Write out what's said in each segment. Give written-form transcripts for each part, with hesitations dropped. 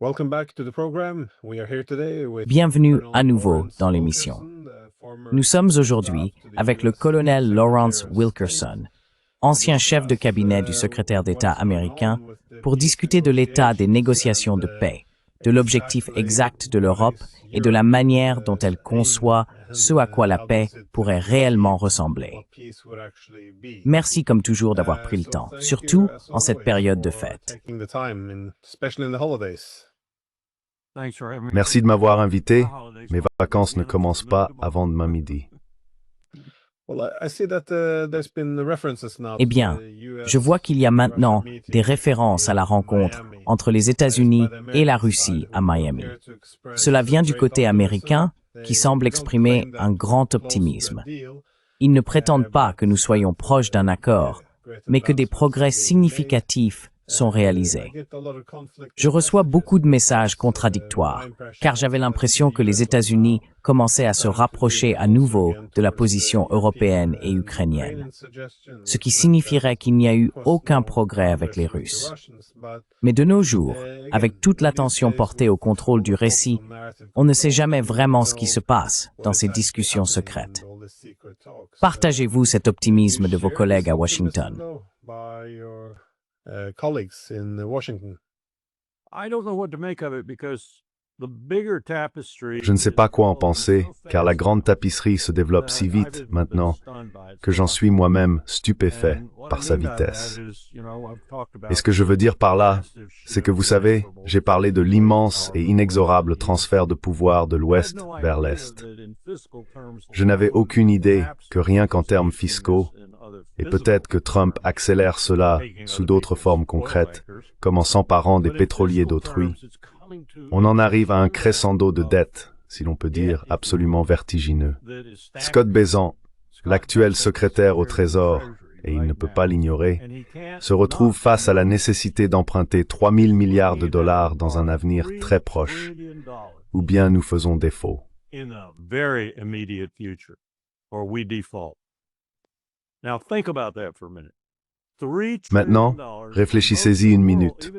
Welcome back to the program. We are here today with Bienvenue Colonel à nouveau Lawrence dans l'émission. Wilkerson, the former Nous sommes Chief of aujourd'hui Staff to the avec le US colonel Lawrence Secretary of Wilkerson, State, ancien to chef de discuss, cabinet du secrétaire what d'État is going américain, on with the pour peace discuter de l'état des negotiations négociations and, de paix, de l'objectif exactly exact de what l'Europe is et de la Europe, manière dont elle aim conçoit and, ce à quoi la how paix does it pourrait achieve réellement what ressembler. peace would actually be. Merci comme toujours d'avoir pris le So temps, thank surtout you as en cette always période de for fête. taking the time, especially in the holidays. Merci de m'avoir invité. Mes vacances ne commencent pas avant demain midi. Well, I see that there's been references now Eh to bien, the US je vois qu'il y a maintenant Russia meeting des références à la in rencontre Miami. entre les États-Unis et la Russie à Miami. Cela vient du côté américain, qui semble exprimer un grand optimisme. Ils ne prétendent pas que nous soyons proches d'un accord, mais que des progrès significatifs sont réalisés. Je reçois beaucoup de messages contradictoires, car j'avais l'impression que les États-Unis commençaient à se rapprocher à nouveau de la position européenne et ukrainienne, ce qui signifierait qu'il n'y a eu aucun progrès avec les Russes. Mais de nos jours, avec toute l'attention portée au contrôle du récit, on ne sait jamais vraiment ce qui se passe dans ces discussions secrètes. Partagez-vous cet optimisme de vos collègues à Washington? Colleagues in Washington. Je ne sais pas quoi en penser, car la grande tapisserie se développe si vite maintenant que j'en suis moi-même stupéfait par sa vitesse. Et ce que je veux dire par là, c'est que vous savez, j'ai parlé de l'immense et inexorable transfert de pouvoir de l'Ouest vers l'Est. Je n'avais aucune idée que rien qu'en termes fiscaux, et peut-être que Trump accélère cela sous d'autres formes concrètes, comme en s'emparant des pétroliers d'autrui, on en arrive à un crescendo de dette, si l'on peut dire, absolument vertigineux. Scott Bessent, l'actuel secrétaire au Trésor, et il ne peut pas l'ignorer, se retrouve face à la nécessité d'emprunter 3 000 milliards de dollars dans un avenir très proche, ou bien nous faisons défaut. Maintenant, réfléchissez-y une minute.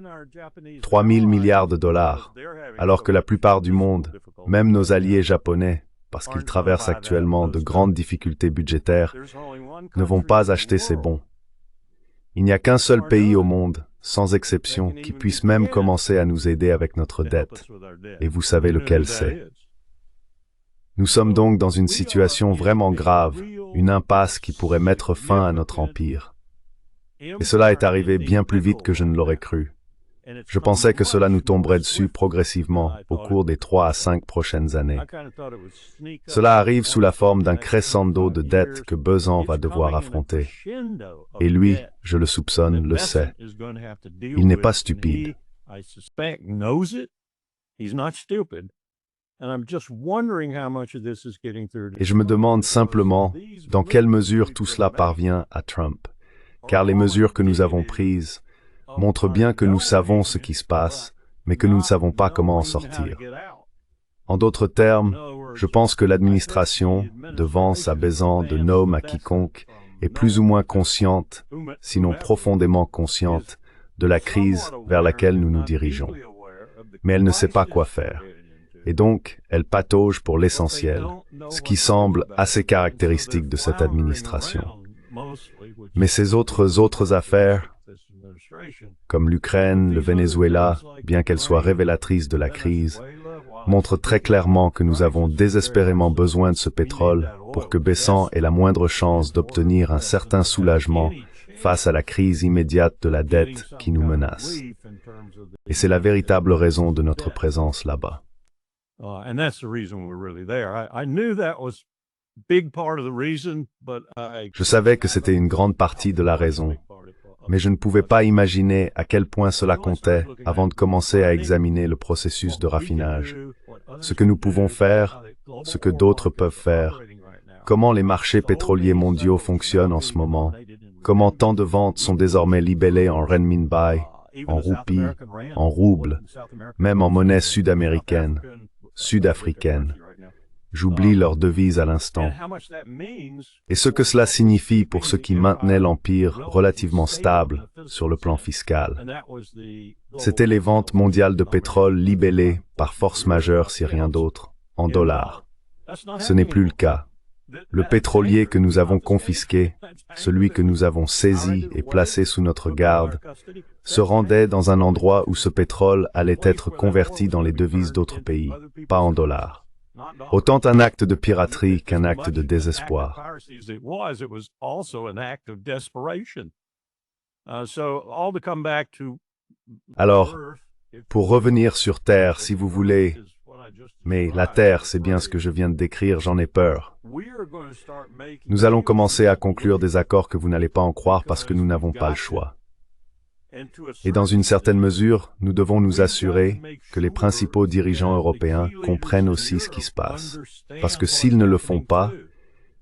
3 000 milliards de dollars, alors que la plupart du monde, même nos alliés japonais, parce qu'ils traversent actuellement de grandes difficultés budgétaires, ne vont pas acheter ces bons. Il n'y a qu'un seul pays au monde, sans exception, qui puisse même commencer à nous aider avec notre dette. Et vous savez lequel c'est. Nous sommes donc dans une situation vraiment grave, une impasse qui pourrait mettre fin à notre empire. Et cela est arrivé bien plus vite que je ne l'aurais cru. Je pensais que cela nous tomberait dessus progressivement au cours des 3 à 5 prochaines années. Cela arrive sous la forme d'un crescendo de dettes que Bessent va devoir affronter. Et lui, je le soupçonne, le sait. Il n'est pas stupide. Et je me demande simplement dans quelle mesure tout cela parvient à Trump. Car les mesures que nous avons prises montrent bien que nous savons ce qui se passe, mais que nous ne savons pas comment en sortir. En d'autres termes, je pense que l'administration, de Vance à Bessent, de Nome à quiconque, est plus ou moins consciente, sinon profondément consciente, de la crise vers laquelle nous nous dirigeons. Mais elle ne sait pas quoi faire. Et donc, elle patauge pour l'essentiel, ce qui semble assez caractéristique de cette administration. Mais ces autres affaires, comme l'Ukraine, le Venezuela, bien qu'elles soient révélatrices de la crise, montrent très clairement que nous avons désespérément besoin de ce pétrole pour que Bessent ait la moindre chance d'obtenir un certain soulagement face à la crise immédiate de la dette qui nous menace. Et c'est la véritable raison de notre présence là-bas. Je savais que c'était une grande partie de la raison, mais je ne pouvais pas imaginer à quel point cela comptait avant de commencer à examiner le processus de raffinage. Ce que nous pouvons faire, ce que d'autres peuvent faire, comment les marchés pétroliers mondiaux fonctionnent en ce moment, comment tant de ventes sont désormais libellées en renminbi, en roupies, en roubles, même en monnaie sud-américaine, sud-africaine. J'oublie leur devise à l'instant. Et ce que cela signifie pour ceux qui maintenaient l'Empire relativement stable sur le plan fiscal. C'était les ventes mondiales de pétrole libellées par force majeure, si rien d'autre, en dollars. Ce n'est plus le cas. Le pétrolier que nous avons confisqué, celui que nous avons saisi et placé sous notre garde, se rendait dans un endroit où ce pétrole allait être converti dans les devises d'autres pays, pas en dollars. Autant un acte de piraterie qu'un acte de désespoir. Alors, pour revenir sur Terre, si vous voulez, mais la Terre, c'est bien ce que je viens de décrire, j'en ai peur. Nous allons commencer à conclure des accords que vous n'allez pas en croire parce que nous n'avons pas le choix. Et dans une certaine mesure, nous devons nous assurer que les principaux dirigeants européens comprennent aussi ce qui se passe. Parce que s'ils ne le font pas,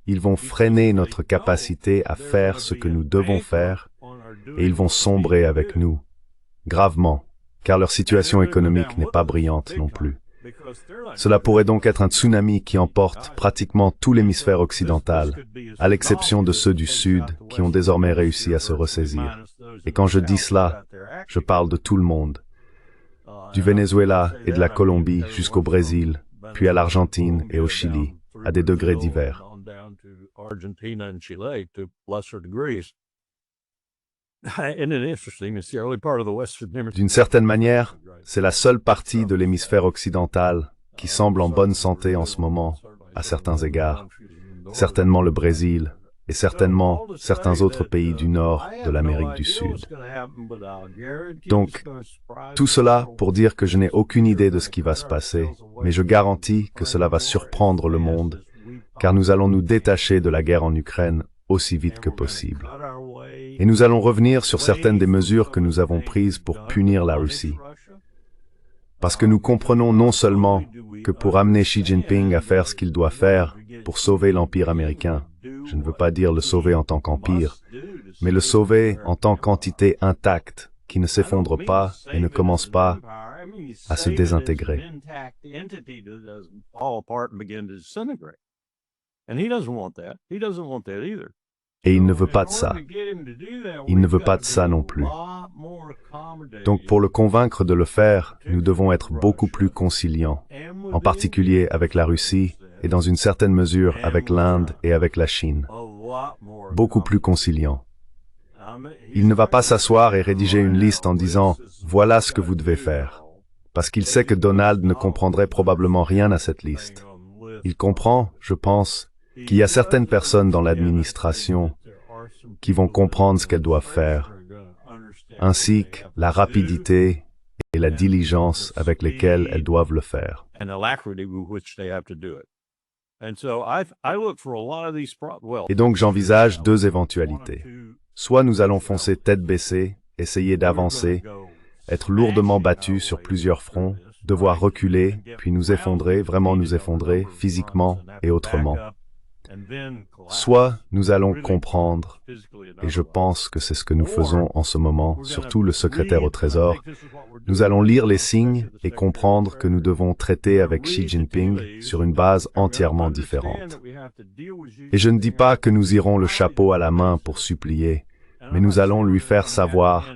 ils vont freiner notre capacité à faire ce que nous devons faire et ils vont sombrer avec nous, gravement, car leur situation économique n'est pas brillante non plus. Cela pourrait donc être un tsunami qui emporte pratiquement tout l'hémisphère occidental, à l'exception de ceux du Sud qui ont désormais réussi à se ressaisir. Et quand je dis cela, je parle de tout le monde, du Venezuela et de la Colombie jusqu'au Brésil, puis à l'Argentine et au Chili, à des degrés divers. D'une certaine manière, c'est la seule partie de l'hémisphère occidental qui semble en bonne santé en ce moment, à certains égards. Certainement le Brésil, et certainement certains autres pays du nord de l'Amérique du Sud. Donc, tout cela pour dire que je n'ai aucune idée de ce qui va se passer, mais je garantis que cela va surprendre le monde, car nous allons nous détacher de la guerre en Ukraine aussi vite que possible. Et nous allons revenir sur certaines des mesures que nous avons prises pour punir la Russie. Parce que nous comprenons non seulement que pour amener Xi Jinping à faire ce qu'il doit faire pour sauver l'Empire américain, je ne veux pas dire le sauver en tant qu'empire, mais le sauver en tant qu'entité intacte, qui ne s'effondre pas et ne commence pas à se désintégrer. Et il ne veut pas de ça. Il ne veut pas de ça non plus. Donc pour le convaincre de le faire, nous devons être beaucoup plus conciliants, en particulier avec la Russie et dans une certaine mesure avec l'Inde et avec la Chine. Beaucoup plus conciliants. Il ne va pas s'asseoir et rédiger une liste en disant « Voilà ce que vous devez faire », parce qu'il sait que Donald ne comprendrait probablement rien à cette liste. Il comprend, je pense, qu'il y a certaines personnes dans l'administration qui vont comprendre ce qu'elles doivent faire, ainsi que la rapidité et la diligence avec lesquelles elles doivent le faire. Et donc j'envisage deux éventualités. Soit nous allons foncer tête baissée, essayer d'avancer, être lourdement battus sur plusieurs fronts, devoir reculer, puis nous effondrer, vraiment nous effondrer, physiquement et autrement. Soit nous allons comprendre, et je pense que c'est ce que nous faisons en ce moment, surtout le secrétaire au Trésor, nous allons lire les signes et comprendre que nous devons traiter avec Xi Jinping sur une base entièrement différente. Et je ne dis pas que nous irons le chapeau à la main pour supplier, mais nous allons lui faire savoir,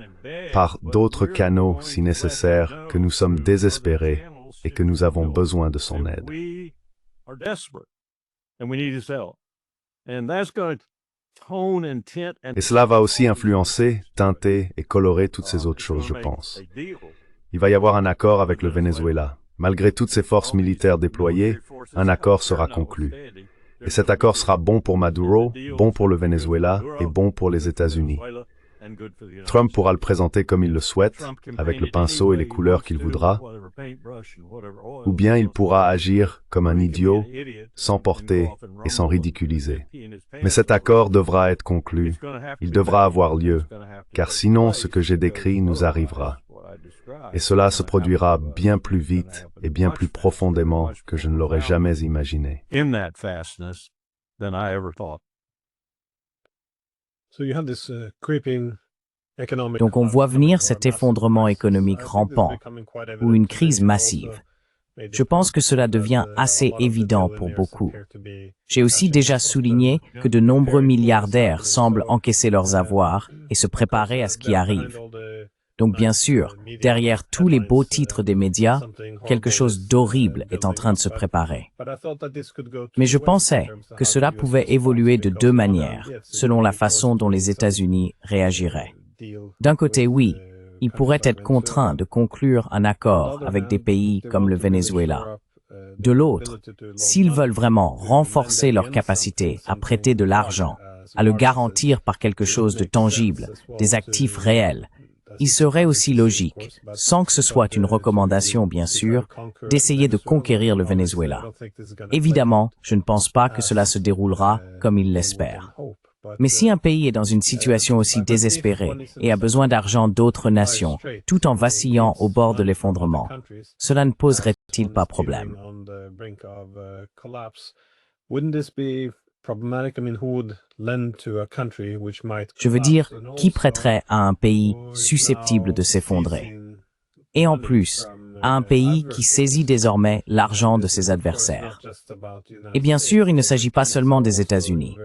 par d'autres canaux si nécessaire, que nous sommes désespérés et que nous avons besoin de son aide. Et cela va aussi influencer, teinter et colorer toutes ces autres choses, je pense. Il va y avoir un accord avec le Venezuela. Malgré toutes ces forces militaires déployées, un accord sera conclu. Et cet accord sera bon pour Maduro, bon pour le Venezuela et bon pour les États-Unis. Trump pourra le présenter comme il le souhaite, avec le pinceau et les couleurs qu'il voudra, ou bien il pourra agir comme un idiot, s'emporter et s'en ridiculiser. Mais cet accord devra être conclu, il devra avoir lieu, car sinon ce que j'ai décrit nous arrivera. Et cela se produira bien plus vite et bien plus profondément que je ne l'aurais jamais imaginé. Donc on voit venir cet effondrement économique rampant ou une crise massive. Je pense que cela devient assez évident pour beaucoup. J'ai aussi déjà souligné que de nombreux milliardaires semblent encaisser leurs avoirs et se préparer à ce qui arrive. Donc bien sûr, derrière tous les beaux titres des médias, quelque chose d'horrible est en train de se préparer. Mais je pensais que cela pouvait évoluer de deux manières, selon la façon dont les États-Unis réagiraient. D'un côté, oui, ils pourraient être contraints de conclure un accord avec des pays comme le Venezuela. De l'autre, s'ils veulent vraiment renforcer leur capacité à prêter de l'argent, à le garantir par quelque chose de tangible, des actifs réels, il serait aussi logique, sans que ce soit une recommandation bien sûr, d'essayer de conquérir le Venezuela. Évidemment, je ne pense pas que cela se déroulera comme ils l'espèrent. Mais si un pays est dans une situation aussi désespérée et a besoin d'argent d'autres nations, tout en vacillant au bord de l'effondrement, cela ne poserait-il pas problème? Je veux dire, qui prêterait à un pays susceptible de s'effondrer? Et en plus, à un pays qui saisit désormais l'argent de ses adversaires. Et bien sûr, il ne s'agit pas seulement des États-Unis.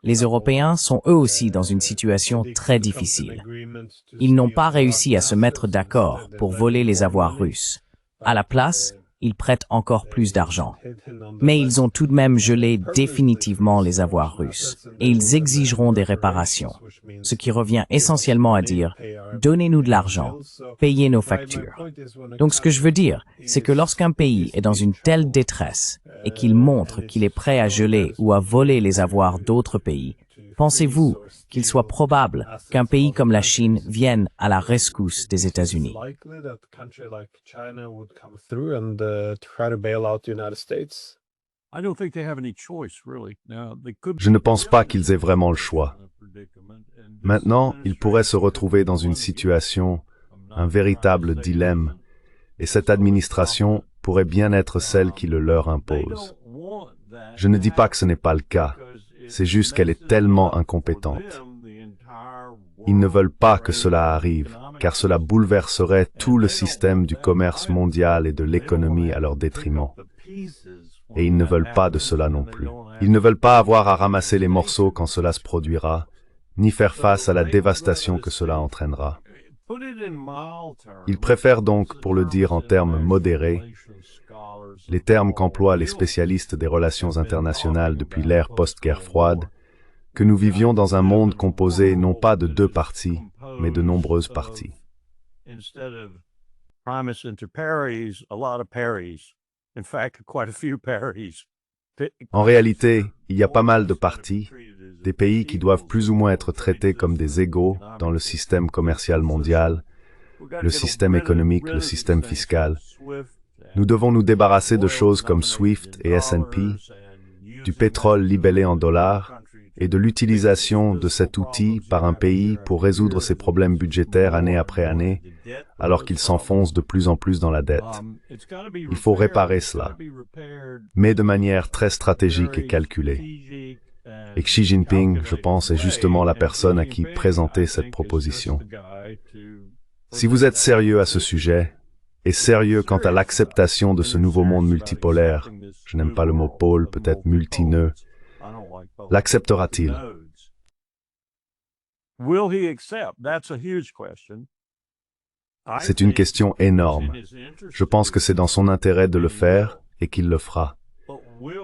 Les Européens sont eux aussi dans une situation très difficile. Ils n'ont pas réussi à se mettre d'accord pour voler les avoirs russes. À la place, ils prêtent encore plus d'argent. Mais ils ont tout de même gelé définitivement les avoirs russes, et ils exigeront des réparations, ce qui revient essentiellement à dire « donnez-nous de l'argent, payez nos factures ». Donc ce que je veux dire, c'est que lorsqu'un pays est dans une telle détresse et qu'il montre qu'il est prêt à geler ou à voler les avoirs d'autres pays, pensez-vous qu'il soit probable qu'un pays comme la Chine vienne à la rescousse des États-Unis? Je ne pense pas qu'ils aient vraiment le choix. Maintenant, ils pourraient se retrouver dans une situation, un véritable dilemme, et cette administration pourrait bien être celle qui le leur impose. Je ne dis pas que ce n'est pas le cas, c'est juste qu'elle est tellement incompétente. Ils ne veulent pas que cela arrive, car cela bouleverserait tout le système du commerce mondial et de l'économie à leur détriment. Et ils ne veulent pas de cela non plus. Ils ne veulent pas avoir à ramasser les morceaux quand cela se produira, ni faire face à la dévastation que cela entraînera. Ils préfèrent donc, pour le dire en termes modérés, les termes qu'emploient les spécialistes des relations internationales depuis l'ère post-guerre froide, que nous vivions dans un monde composé non pas de deux parties, mais de nombreuses parties. En réalité, il y a pas mal de parties, des pays qui doivent plus ou moins être traités comme des égaux dans le système commercial mondial, le système économique, le système fiscal. Nous devons nous débarrasser de choses comme SWIFT et S&P, du pétrole libellé en dollars et de l'utilisation de cet outil par un pays pour résoudre ses problèmes budgétaires année après année, alors qu'il s'enfonce de plus en plus dans la dette. Il faut réparer cela, mais de manière très stratégique et calculée. Et Xi Jinping, je pense, est justement la personne à qui présenter cette proposition. Si vous êtes sérieux à ce sujet, et sérieux quant à l'acceptation de ce nouveau monde multipolaire, je n'aime pas le mot pôle, peut-être multineux, l'acceptera-t-il? C'est une question énorme. Je pense que c'est dans son intérêt de le faire et qu'il le fera.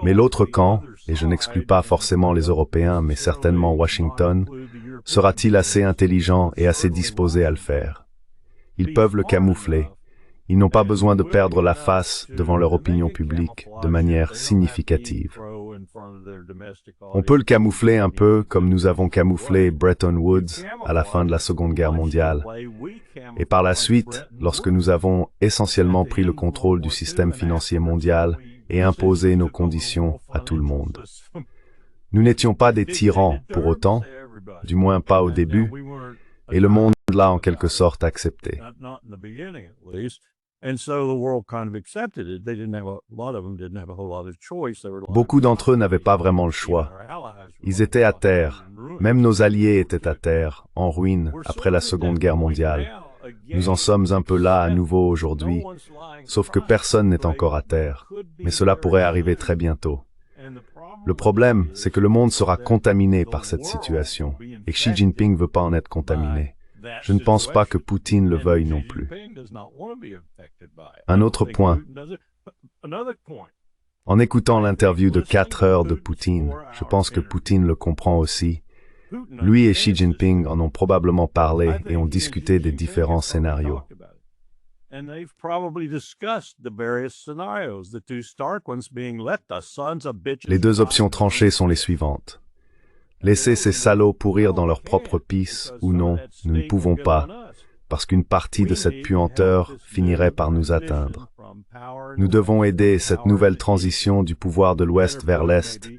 Mais l'autre camp, et je n'exclus pas forcément les Européens, mais certainement Washington, sera-t-il assez intelligent et assez disposé à le faire? Ils peuvent le camoufler. Ils n'ont pas besoin de perdre la face devant leur opinion publique de manière significative. On peut le camoufler un peu comme nous avons camouflé Bretton Woods à la fin de la Seconde Guerre mondiale. Et par la suite, lorsque nous avons essentiellement pris le contrôle du système financier mondial et imposé nos conditions à tout le monde. Nous n'étions pas des tyrans pour autant, du moins pas au début, et le monde l'a en quelque sorte accepté. Beaucoup d'entre eux n'avaient pas vraiment le choix. Ils étaient à terre. Même nos alliés étaient à terre, en ruine, après la Seconde Guerre mondiale. Nous en sommes un peu là à nouveau aujourd'hui, sauf que personne n'est encore à terre, mais cela pourrait arriver très bientôt. Le problème, c'est que le monde sera contaminé par cette situation, et Xi Jinping ne veut pas en être contaminé. Je ne pense pas que Poutine le veuille non plus. Un autre point. En écoutant l'interview de 4 heures de Poutine, je pense que Poutine le comprend aussi. Lui et Xi Jinping en ont probablement parlé et ont discuté des différents scénarios. Les deux options tranchées sont les suivantes. Laisser ces salauds pourrir dans leur propre pisse ou non, nous ne pouvons pas, parce qu'une partie de cette puanteur finirait par nous atteindre. Nous devons aider cette nouvelle transition du pouvoir de l'Ouest vers l'Est,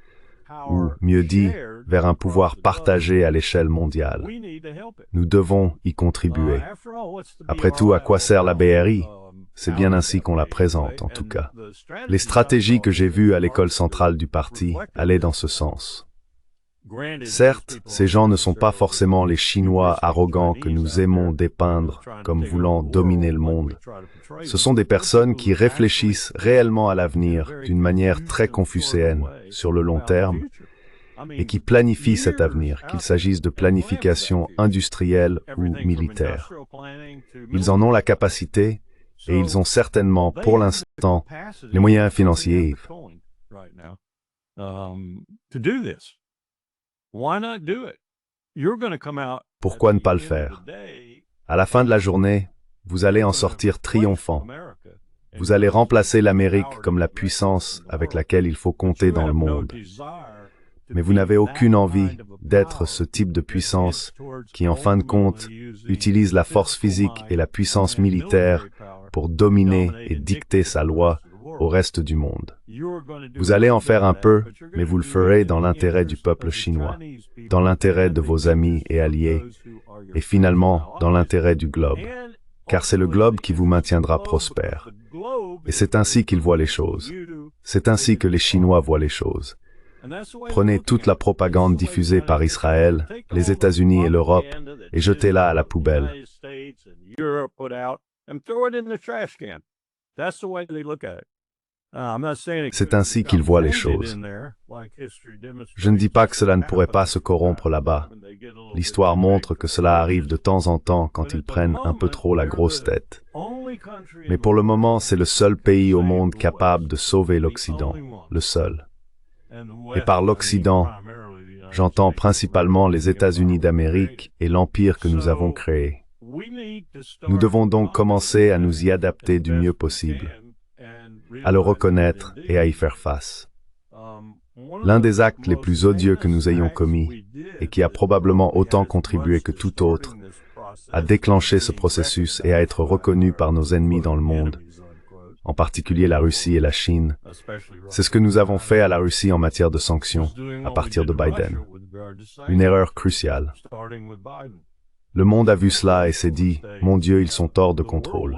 ou, mieux dit, vers un pouvoir partagé à l'échelle mondiale. Nous devons y contribuer. Après tout, à quoi sert la BRI? C'est bien ainsi qu'on la présente, en tout cas. Les stratégies que j'ai vues à l'école centrale du parti allaient dans ce sens. Certes, ces gens ne sont pas forcément les Chinois arrogants que nous aimons dépeindre comme voulant dominer le monde. Ce sont des personnes qui réfléchissent réellement à l'avenir d'une manière très confucéenne, sur le long terme, et qui planifient cet avenir, qu'il s'agisse de planification industrielle ou militaire. Ils en ont la capacité, et ils ont certainement, pour l'instant, les moyens financiers. Pourquoi ne pas le faire? À la fin de la journée, vous allez en sortir triomphant. Vous allez remplacer l'Amérique comme la puissance avec laquelle il faut compter dans le monde. Mais vous n'avez aucune envie d'être ce type de puissance qui, en fin de compte, utilise la force physique et la puissance militaire pour dominer et dicter sa loi au reste du monde. Vous allez en faire un peu, mais vous le ferez dans l'intérêt du peuple chinois, dans l'intérêt de vos amis et alliés, et finalement dans l'intérêt du globe, car c'est le globe qui vous maintiendra prospère. Et c'est ainsi qu'ils voient les choses. C'est ainsi que les Chinois voient les choses. Prenez toute la propagande diffusée par Israël, les États-Unis et l'Europe, et jetez-la à la poubelle. C'est ainsi qu'ils voient les choses. Je ne dis pas que cela ne pourrait pas se corrompre là-bas. L'histoire montre que cela arrive de temps en temps quand ils prennent un peu trop la grosse tête. Mais pour le moment, c'est le seul pays au monde capable de sauver l'Occident, le seul. Et par l'Occident, j'entends principalement les États-Unis d'Amérique et l'empire que nous avons créé. Nous devons donc commencer à nous y adapter du mieux possible, à le reconnaître et à y faire face. L'un des actes les plus odieux que nous ayons commis, et qui a probablement autant contribué que tout autre, à déclencher ce processus et à être reconnu par nos ennemis dans le monde, en particulier la Russie et la Chine, c'est ce que nous avons fait à la Russie en matière de sanctions, à partir de Biden. Une erreur cruciale. Le monde a vu cela et s'est dit, « Mon Dieu, ils sont hors de contrôle. »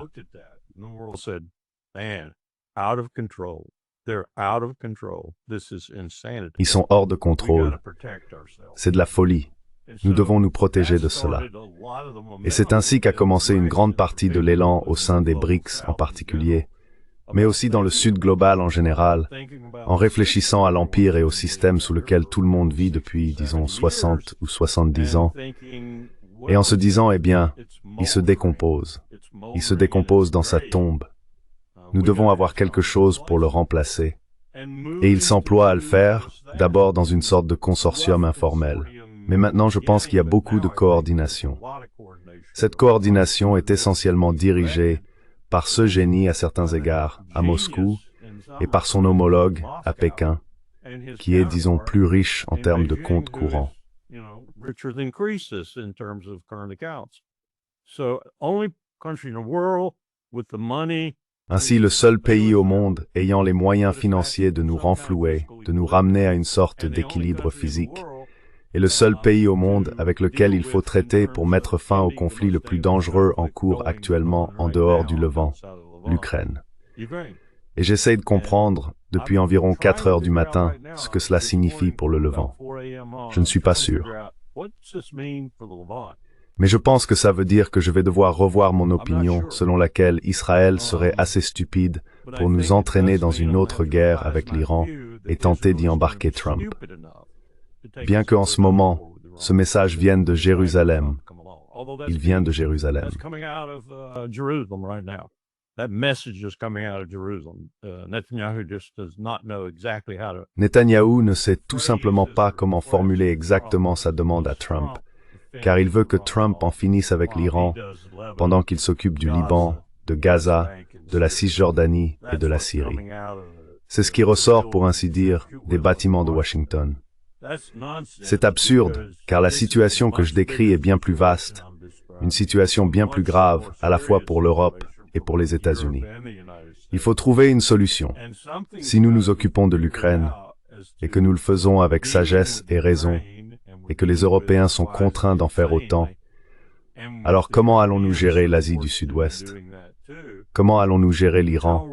Ils sont hors de contrôle. C'est de la folie. Nous devons nous protéger de cela. Et c'est ainsi qu'a commencé une grande partie de l'élan au sein des BRICS en particulier, mais aussi dans le Sud global en général, en réfléchissant à l'empire et au système sous lequel tout le monde vit depuis, disons, 60 ou 70 ans, et en se disant, eh bien, il se décompose. Il se décompose dans sa tombe. Nous devons avoir quelque chose pour le remplacer. Et il s'emploie à le faire, d'abord dans une sorte de consortium informel. Mais maintenant, je pense qu'il y a beaucoup de coordination. Cette coordination est essentiellement dirigée par ce génie à certains égards, à Moscou, et par son homologue à Pékin, qui est, disons, plus riche en termes de comptes courants. Ainsi, le seul pays au monde ayant les moyens financiers de nous renflouer, de nous ramener à une sorte d'équilibre physique, est le seul pays au monde avec lequel il faut traiter pour mettre fin au conflit le plus dangereux en cours actuellement en dehors du Levant, l'Ukraine. Et j'essaie de comprendre, depuis environ 4 heures du matin, ce que cela signifie pour le Levant. Je ne suis pas sûr. Mais je pense que ça veut dire que je vais devoir revoir mon opinion selon laquelle Israël serait assez stupide pour nous entraîner dans une autre guerre avec l'Iran et tenter d'y embarquer Trump. Bien qu'en ce moment, ce message vienne de Jérusalem. Il vient de Jérusalem. Netanyahou ne sait tout simplement pas comment formuler exactement sa demande à Trump, car il veut que Trump en finisse avec l'Iran pendant qu'il s'occupe du Liban, de Gaza, de la Cisjordanie et de la Syrie. C'est ce qui ressort, pour ainsi dire, des bâtiments de Washington. C'est absurde, car la situation que je décris est bien plus vaste, une situation bien plus grave, à la fois pour l'Europe et pour les États-Unis. Il faut trouver une solution. Si nous nous occupons de l'Ukraine, et que nous le faisons avec sagesse et raison, et que les Européens sont contraints d'en faire autant, alors comment allons-nous gérer l'Asie du Sud-Ouest? Comment allons-nous gérer l'Iran?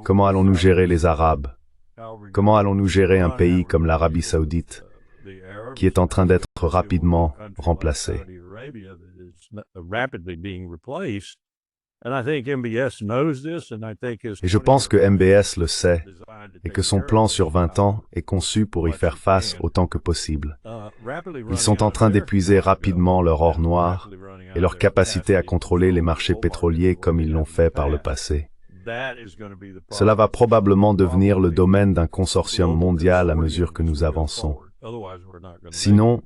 Comment allons-nous gérer les Arabes? Comment allons-nous gérer un pays comme l'Arabie Saoudite, qui est en train d'être rapidement remplacé? Et je pense que MBS le sait, et que son plan sur 20 ans est conçu pour y faire face autant que possible. Ils sont en train d'épuiser rapidement leur or noir et leur capacité à contrôler les marchés pétroliers comme ils l'ont fait par le passé. Cela va probablement devenir le domaine d'un consortium mondial à mesure que nous avançons. Sinon,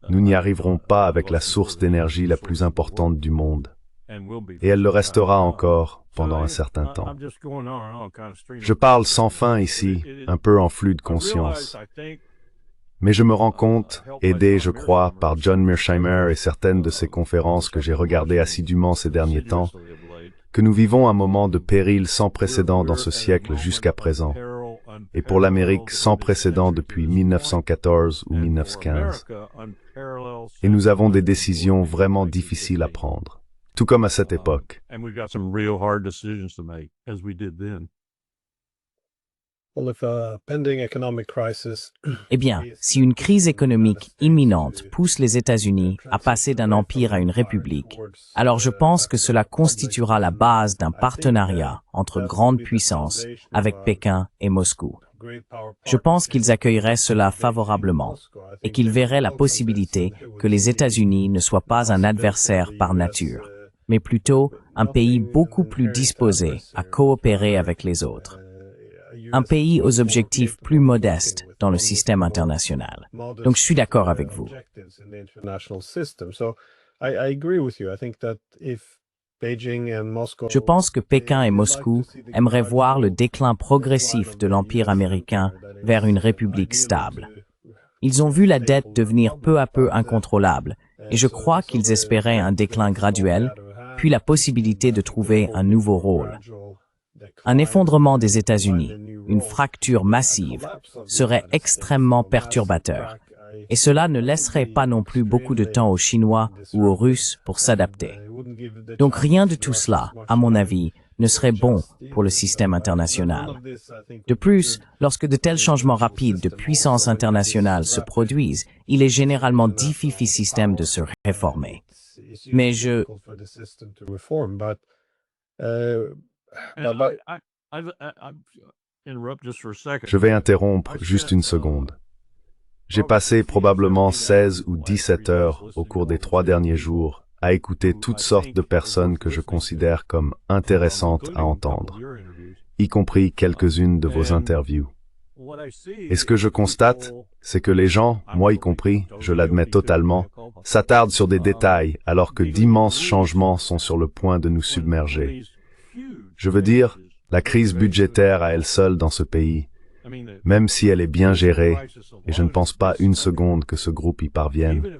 nous n'y arriverons pas avec la source d'énergie la plus importante du monde. Et elle le restera encore pendant un certain temps. Je parle sans fin ici, un peu en flux de conscience. Mais je me rends compte, aidé, je crois, par John Mearsheimer et certaines de ses conférences que j'ai regardées assidûment ces derniers temps, que nous vivons un moment de péril sans précédent dans ce siècle jusqu'à présent, et pour l'Amérique sans précédent depuis 1914 ou 1915. Et nous avons des décisions vraiment difficiles à prendre, tout comme à cette époque. Eh bien, si une crise économique imminente pousse les États-Unis à passer d'un empire à une république, alors je pense que cela constituera la base d'un partenariat entre grandes puissances avec Pékin et Moscou. Je pense qu'ils accueilleraient cela favorablement et qu'ils verraient la possibilité que les États-Unis ne soient pas un adversaire par nature, mais plutôt un pays beaucoup plus disposé à coopérer avec les autres. Un pays aux objectifs plus modestes dans le système international. Donc je suis d'accord avec vous. Je pense que Pékin et Moscou aimeraient voir le déclin progressif de l'Empire américain vers une république stable. Ils ont vu la dette devenir peu à peu incontrôlable, et je crois qu'ils espéraient un déclin graduel, puis la possibilité de trouver un nouveau rôle. Un effondrement des États-Unis, une fracture massive, serait extrêmement perturbateur, et cela ne laisserait pas non plus beaucoup de temps aux Chinois ou aux Russes pour s'adapter. Donc rien de tout cela, à mon avis, ne serait bon pour le système international. De plus, lorsque de tels changements rapides de puissance internationale se produisent, il est généralement difficile au système de se réformer. Mais je vais interrompre juste une seconde. J'ai passé probablement 16 ou 17 heures au cours des 3 derniers jours à écouter toutes sortes de personnes que je considère comme intéressantes à entendre, y compris quelques-unes de vos interviews. Et ce que je constate, c'est que les gens, moi y compris, je l'admets totalement, s'attardent sur des détails alors que d'immenses changements sont sur le point de nous submerger. Je veux dire, la crise budgétaire à elle seule dans ce pays, même si elle est bien gérée, et je ne pense pas une seconde que ce groupe y parvienne,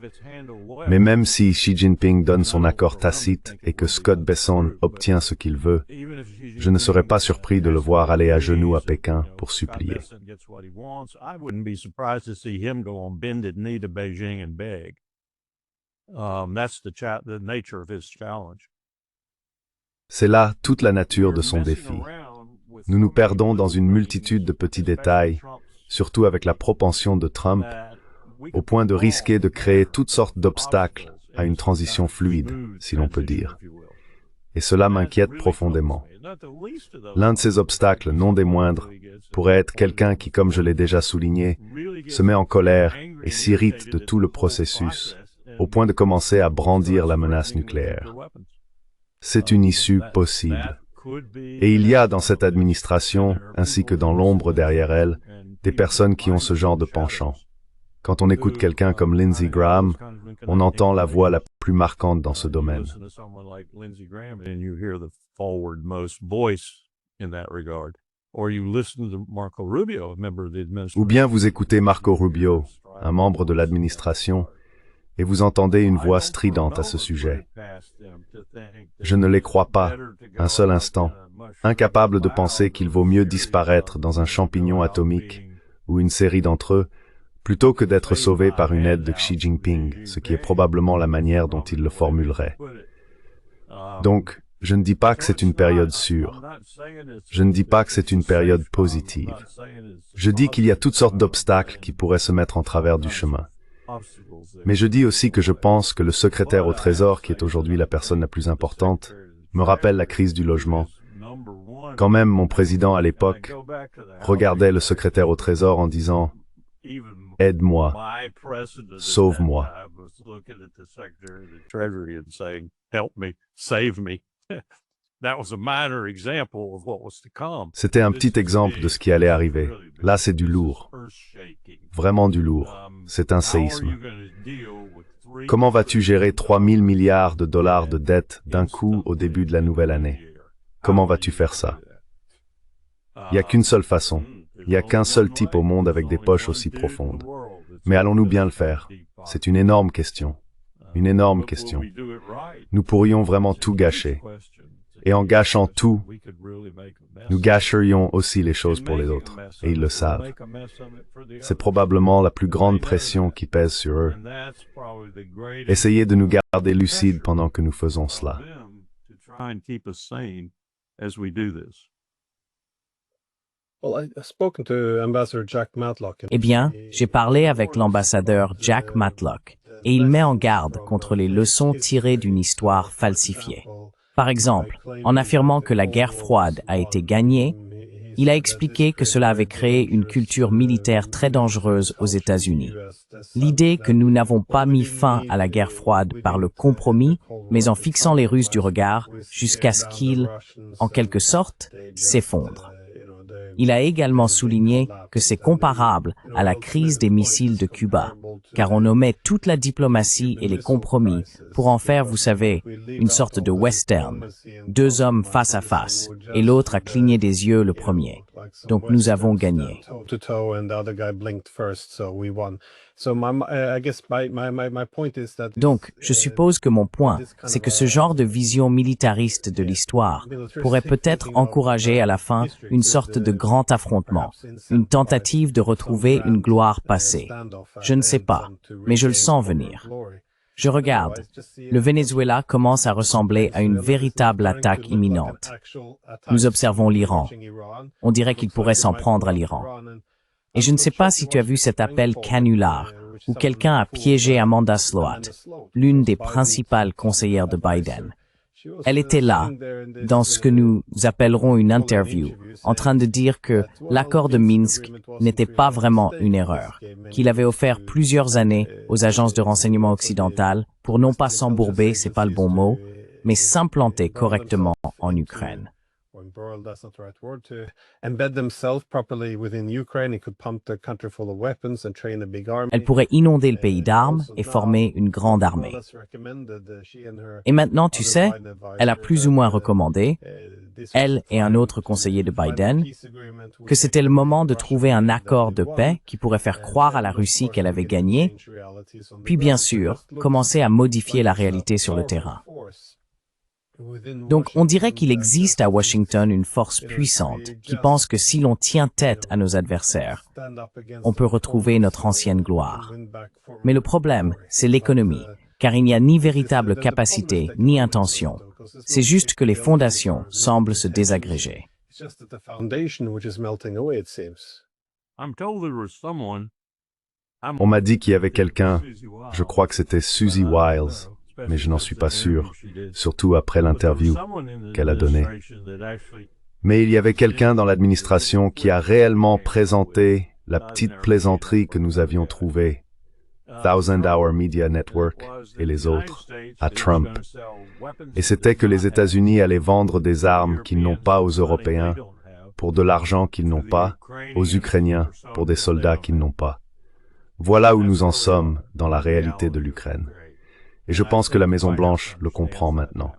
mais même si Xi Jinping donne son accord tacite et que Scott Bessent obtient ce qu'il veut, je ne serais pas surpris de le voir aller à genoux à Pékin pour supplier. C'est là toute la nature de son défi. Nous nous perdons dans une multitude de petits détails, surtout avec la propension de Trump, au point de risquer de créer toutes sortes d'obstacles à une transition fluide, si l'on peut dire. Et cela m'inquiète profondément. L'un de ces obstacles, non des moindres, pourrait être quelqu'un qui, comme je l'ai déjà souligné, se met en colère et s'irrite de tout le processus, au point de commencer à brandir la menace nucléaire. C'est une issue possible. Et il y a dans cette administration, ainsi que dans l'ombre derrière elle, des personnes qui ont ce genre de penchant. Quand on écoute quelqu'un comme Lindsey Graham, on entend la voix la plus marquante dans ce domaine. Ou bien vous écoutez Marco Rubio, un membre de l'administration, et vous entendez une voix stridente à ce sujet. Je ne les crois pas, un seul instant, incapables de penser qu'il vaut mieux disparaître dans un champignon atomique, ou une série d'entre eux, plutôt que d'être sauvé par une aide de Xi Jinping, ce qui est probablement la manière dont il le formulerait. Donc, je ne dis pas que c'est une période sûre. Je ne dis pas que c'est une période positive. Je dis qu'il y a toutes sortes d'obstacles qui pourraient se mettre en travers du chemin. Mais je dis aussi que je pense que le secrétaire au Trésor, qui est aujourd'hui la personne la plus importante, me rappelle la crise du logement. Quand même, mon président à l'époque regardait le secrétaire au Trésor en disant « Aide-moi, sauve-moi ». C'était un petit exemple de ce qui allait arriver. Là, c'est du lourd. Vraiment du lourd. C'est un séisme. Comment vas-tu gérer 3 000 milliards de dollars de dette d'un coup au début de la nouvelle année? Comment vas-tu faire ça? Il n'y a qu'une seule façon. Il n'y a qu'un seul type au monde avec des poches aussi profondes. Mais allons-nous bien le faire? C'est une énorme question. Une énorme question. Nous pourrions vraiment tout gâcher. Et en gâchant tout, nous gâcherions aussi les choses pour les autres. Et ils le savent. C'est probablement la plus grande pression qui pèse sur eux. Essayez de nous garder lucides pendant que nous faisons cela. Eh bien, j'ai parlé avec l'ambassadeur Jack Matlock, et il met en garde contre les leçons tirées d'une histoire falsifiée. Par exemple, en affirmant que la guerre froide a été gagnée, il a expliqué que cela avait créé une culture militaire très dangereuse aux États-Unis. L'idée que nous n'avons pas mis fin à la guerre froide par le compromis, mais en fixant les Russes du regard jusqu'à ce qu'ils, en quelque sorte, s'effondrent. Il a également souligné que c'est comparable à la crise des missiles de Cuba, car on omet toute la diplomatie et les compromis pour en faire, vous savez, une sorte de western. Deux hommes face à face, et l'autre a cligné des yeux le premier. Donc nous avons gagné. Donc, je suppose que mon point, c'est que ce genre de vision militariste de l'histoire pourrait peut-être encourager à la fin une sorte de grand affrontement, une tentative de retrouver une gloire passée. Je ne sais pas, mais je le sens venir. Je regarde. Le Venezuela commence à ressembler à une véritable attaque imminente. Nous observons l'Iran. On dirait qu'il pourrait s'en prendre à l'Iran. Et je ne sais pas si tu as vu cet appel canular, où quelqu'un a piégé Amanda Sloat, l'une des principales conseillères de Biden. Elle était là, dans ce que nous appellerons une interview, en train de dire que l'accord de Minsk n'était pas vraiment une erreur, qu'il avait offert plusieurs années aux agences de renseignement occidentales pour non pas s'embourber, c'est pas le bon mot, mais s'implanter correctement en Ukraine. Elle pourrait inonder le pays d'armes et former une grande armée. Et maintenant, tu sais, elle a plus ou moins recommandé, elle et un autre conseiller de Biden, que c'était le moment de trouver un accord de paix qui pourrait faire croire à la Russie qu'elle avait gagné, puis bien sûr, commencer à modifier la réalité sur le terrain. Donc, on dirait qu'il existe à Washington une force puissante qui pense que si l'on tient tête à nos adversaires, on peut retrouver notre ancienne gloire. Mais le problème, c'est l'économie, car il n'y a ni véritable capacité ni intention. C'est juste que les fondations semblent se désagréger. On m'a dit qu'il y avait quelqu'un, je crois que c'était Susie Wiles, mais je n'en suis pas sûr, surtout après l'interview qu'elle a donnée. Mais il y avait quelqu'un dans l'administration qui a réellement présenté la petite plaisanterie que nous avions trouvée, Thousand Hour Media Network et les autres, à Trump. Et c'était que les États-Unis allaient vendre des armes qu'ils n'ont pas aux Européens, pour de l'argent qu'ils n'ont pas, aux Ukrainiens, pour des soldats qu'ils n'ont pas. Voilà où nous en sommes dans la réalité de l'Ukraine. Et je pense que la Maison-Blanche le comprend maintenant.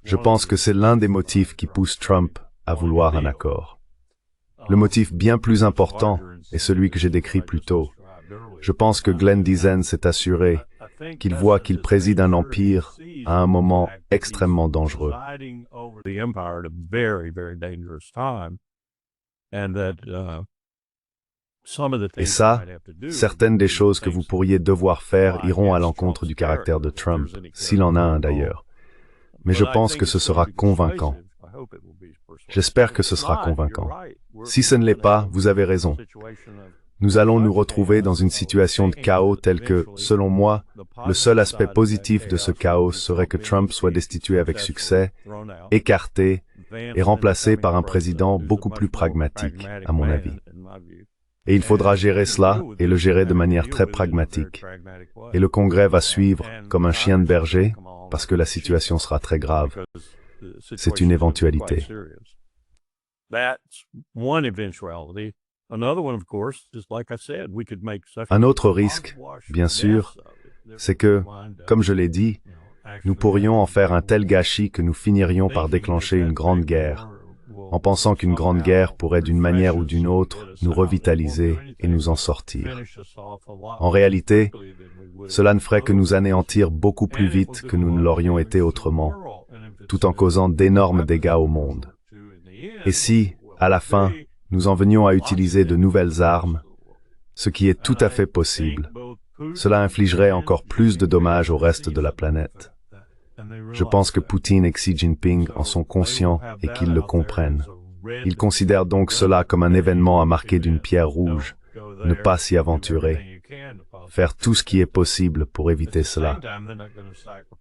Je pense que c'est l'un des motifs qui pousse Trump à vouloir un accord. Le motif bien plus important est celui que j'ai décrit plus tôt. Je pense que Glenn Diesen s'est assuré qu'il voit qu'il préside un empire à un moment extrêmement dangereux. Et ça, certaines des choses que vous pourriez devoir faire iront à l'encontre du caractère de Trump, s'il en a un d'ailleurs. Mais je pense que ce sera convaincant. J'espère que ce sera convaincant. Si ce ne l'est pas, vous avez raison. Nous allons nous retrouver dans une situation de chaos telle que, selon moi, le seul aspect positif de ce chaos serait que Trump soit destitué avec succès, écarté et remplacé par un président beaucoup plus pragmatique, à mon avis. Et il faudra gérer cela et le gérer de manière très pragmatique. Et le Congrès va suivre comme un chien de berger parce que la situation sera très grave. C'est une éventualité. Un autre risque, bien sûr, c'est que, comme je l'ai dit, nous pourrions en faire un tel gâchis que nous finirions par déclencher une grande guerre, en pensant qu'une grande guerre pourrait d'une manière ou d'une autre nous revitaliser et nous en sortir. En réalité, cela ne ferait que nous anéantir beaucoup plus vite que nous ne l'aurions été autrement, tout en causant d'énormes dégâts au monde. Et si, à la fin, nous en venions à utiliser de nouvelles armes, ce qui est tout à fait possible, cela infligerait encore plus de dommages au reste de la planète. Je pense que Poutine et Xi Jinping en sont conscients et qu'ils le comprennent. Ils considèrent donc cela comme un événement à marquer d'une pierre rouge, ne pas s'y aventurer, faire tout ce qui est possible pour éviter cela.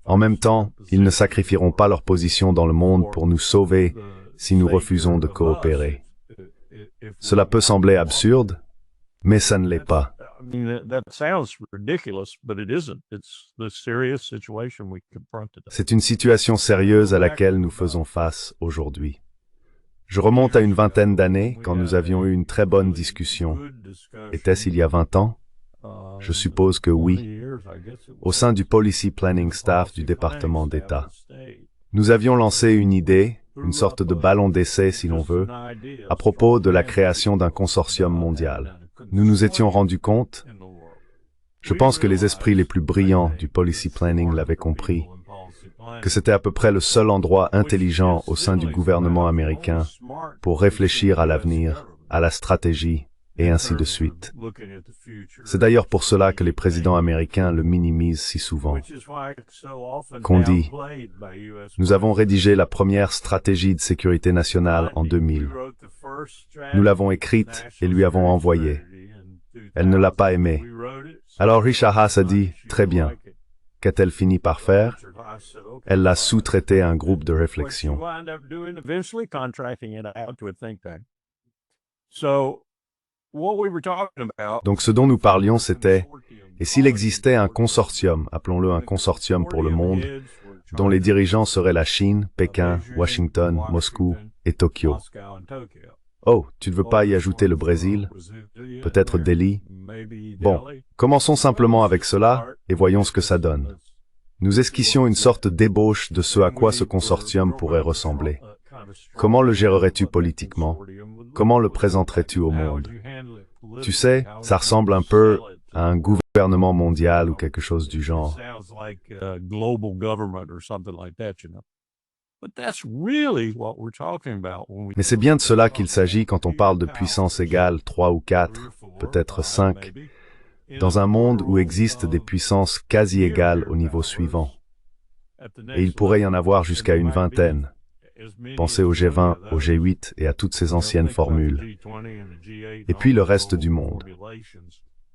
En même temps, ils ne sacrifieront pas leur position dans le monde pour nous sauver si nous refusons de coopérer. Cela peut sembler absurde, mais ça ne l'est pas. C'est une situation sérieuse à laquelle nous faisons face aujourd'hui. Je remonte à une vingtaine d'années quand nous avions eu une très bonne discussion. Était-ce il y a 20 ans? Je suppose que oui, au sein du Policy Planning Staff du département d'État. Nous avions lancé une idée, une sorte de ballon d'essai si l'on veut, à propos de la création d'un consortium mondial. Nous nous étions rendus compte, je pense que les esprits les plus brillants du policy planning l'avaient compris, que c'était à peu près le seul endroit intelligent au sein du gouvernement américain pour réfléchir à l'avenir, à la stratégie, et ainsi de suite. C'est d'ailleurs pour cela que les présidents américains le minimisent si souvent. Qu'on dit, nous avons rédigé la première stratégie de sécurité nationale en 2000. Nous l'avons écrite et lui avons envoyée. Elle ne l'a pas aimée. Alors Richard Haass a dit, très bien. Qu'a-t-elle fini par faire? Elle l'a sous-traité à un groupe de réflexion. Donc ce dont nous parlions, c'était, et s'il existait un consortium, appelons-le un consortium pour le monde, dont les dirigeants seraient la Chine, Pékin, Washington, Moscou et Tokyo. Oh, tu ne veux pas y ajouter le Brésil? Peut-être Delhi? Bon, commençons simplement avec cela et voyons ce que ça donne. Nous esquissions une sorte d'ébauche de ce à quoi ce consortium pourrait ressembler. Comment le gérerais-tu politiquement? Comment le présenterais-tu au monde? Tu sais, ça ressemble un peu à un gouvernement mondial ou quelque chose du genre. Mais c'est bien de cela qu'il s'agit quand on parle de puissance égale 3 ou 4, peut-être 5, dans un monde où existent des puissances quasi égales au niveau suivant. Et il pourrait y en avoir jusqu'à une vingtaine. Pensez au G20, au G8 et à toutes ces anciennes formules. Et puis le reste du monde.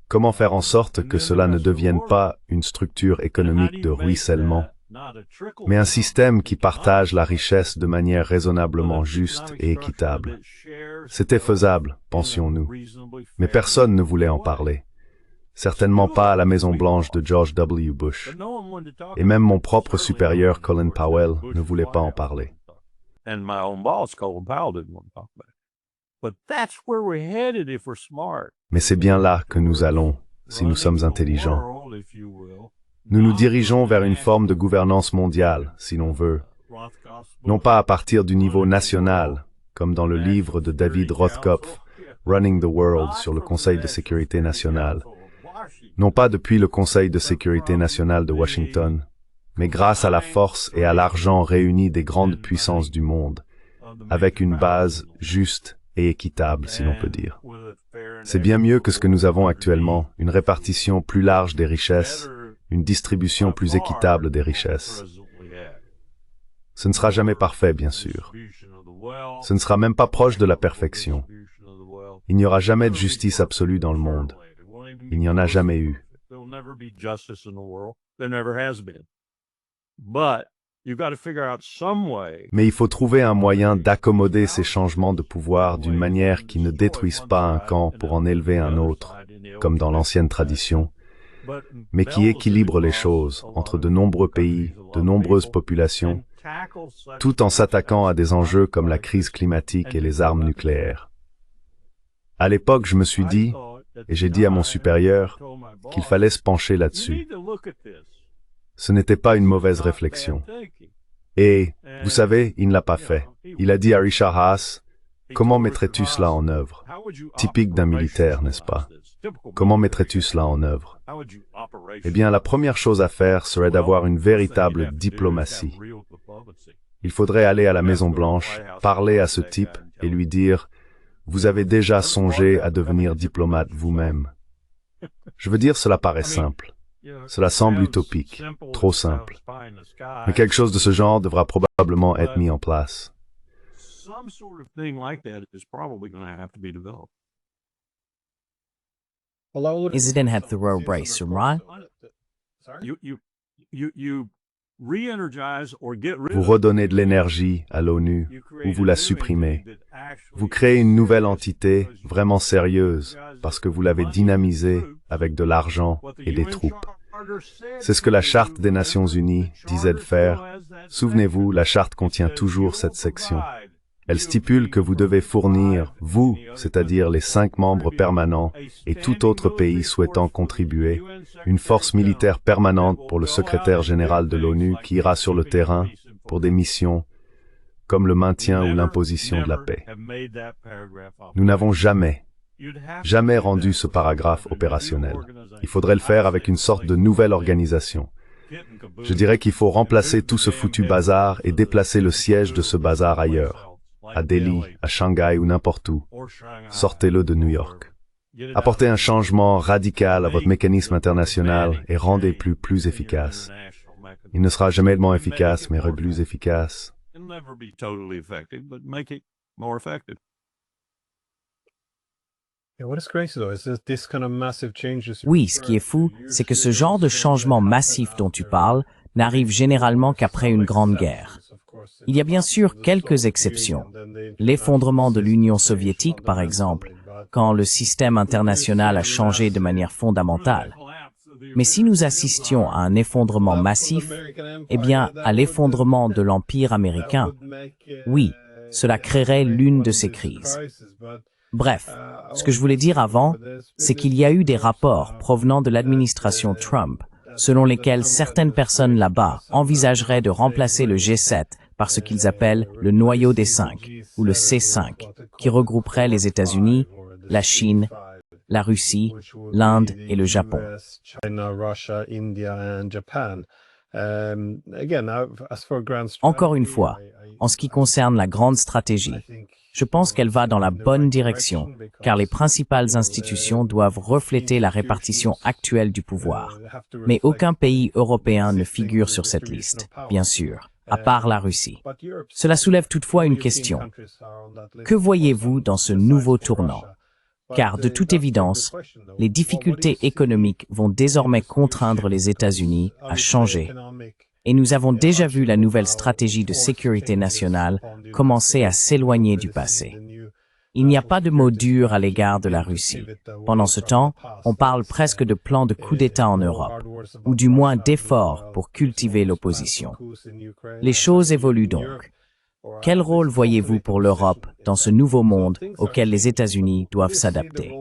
Comment faire en sorte que cela ne devienne pas une structure économique de ruissellement, mais un système qui partage la richesse de manière raisonnablement juste et équitable? C'était faisable, pensions-nous, mais personne ne voulait en parler. Certainement pas à la Maison-Blanche de George W. Bush. Et même mon propre supérieur, Colin Powell, ne voulait pas en parler. Mais c'est bien là que nous allons, si nous sommes intelligents. Nous nous dirigeons vers une forme de gouvernance mondiale, si l'on veut, non pas à partir du niveau national, comme dans le livre de David Rothkopf, Running the World sur le Conseil de sécurité nationale, non pas depuis le Conseil de sécurité nationale de Washington, mais grâce à la force et à l'argent réunis des grandes puissances du monde, avec une base juste et équitable, si l'on peut dire. C'est bien mieux que ce que nous avons actuellement, une répartition plus large des richesses, une distribution plus équitable des richesses. Ce ne sera jamais parfait, bien sûr. Ce ne sera même pas proche de la perfection. Il n'y aura jamais de justice absolue dans le monde. Il n'y en a jamais eu. Mais il faut trouver un moyen d'accommoder ces changements de pouvoir d'une manière qui ne détruise pas un camp pour en élever un autre, comme dans l'ancienne tradition, mais qui équilibre les choses entre de nombreux pays, de nombreuses populations, tout en s'attaquant à des enjeux comme la crise climatique et les armes nucléaires. À l'époque, je me suis dit, et j'ai dit à mon supérieur, qu'il fallait se pencher là-dessus. Ce n'était pas une mauvaise réflexion. Et, vous savez, il ne l'a pas fait. Il a dit à Richard Haas, « Comment mettrais-tu cela en œuvre ?» Typique d'un militaire, n'est-ce pas? Comment mettrais-tu cela en œuvre? Eh bien, la première chose à faire serait d'avoir une véritable diplomatie. Il faudrait aller à la Maison-Blanche, parler à ce type et lui dire « Vous avez déjà songé à devenir diplomate vous-même. » Je veux dire, cela paraît simple. Cela semble utopique, trop simple. Mais quelque chose de ce genre devra probablement être mis en place. Isn't it thoroughbred, right? Vous redonnez de l'énergie à l'ONU ou vous la supprimez. Vous créez une nouvelle entité vraiment sérieuse parce que vous l'avez dynamisée avec de l'argent et des troupes. C'est ce que la Charte des Nations Unies disait de faire. Souvenez-vous, la Charte contient toujours cette section. Elle stipule que vous devez fournir, vous, c'est-à-dire les 5 membres permanents et tout autre pays souhaitant contribuer, une force militaire permanente pour le secrétaire général de l'ONU qui ira sur le terrain pour des missions comme le maintien ou l'imposition de la paix. Nous n'avons jamais rendu ce paragraphe opérationnel. Il faudrait le faire avec une sorte de nouvelle organisation. Je dirais qu'il faut remplacer tout ce foutu bazar et déplacer le siège de ce bazar ailleurs. À Delhi, à Shanghai ou n'importe où. Sortez-le de New York. Apportez un changement radical à votre mécanisme international et rendez-le plus efficace. Il ne sera jamais tellement efficace, mais plus efficace. Oui, ce qui est fou, c'est que ce genre de changement massif dont tu parles n'arrive généralement qu'après une grande guerre. Il y a bien sûr quelques exceptions. L'effondrement de l'Union soviétique, par exemple, quand le système international a changé de manière fondamentale. Mais si nous assistions à un effondrement massif, eh bien, à l'effondrement de l'Empire américain, oui, cela créerait l'une de ces crises. Bref, ce que je voulais dire avant, c'est qu'il y a eu des rapports provenant de l'administration Trump, selon lesquels certaines personnes là-bas envisageraient de remplacer le G7 par ce qu'ils appellent le noyau des 5, ou le C5, qui regrouperait les États-Unis, la Chine, la Russie, l'Inde et le Japon. Encore une fois, en ce qui concerne la grande stratégie, je pense qu'elle va dans la bonne direction, car les principales institutions doivent refléter la répartition actuelle du pouvoir. Mais aucun pays européen ne figure sur cette liste, bien sûr, à part la Russie. Cela soulève toutefois une question. Que voyez-vous dans ce nouveau tournant? car de toute évidence, les difficultés économiques vont désormais contraindre les États-Unis à changer. Et nous avons déjà vu la nouvelle stratégie de sécurité nationale commencer à s'éloigner du passé. Il n'y a pas de mots durs à l'égard de la Russie. Pendant ce temps, on parle presque de plan de coup d'État en Europe, ou du moins d'efforts pour cultiver l'opposition. Les choses évoluent donc. Quel rôle voyez-vous pour l'Europe dans ce nouveau monde auquel les États-Unis doivent s'adapter?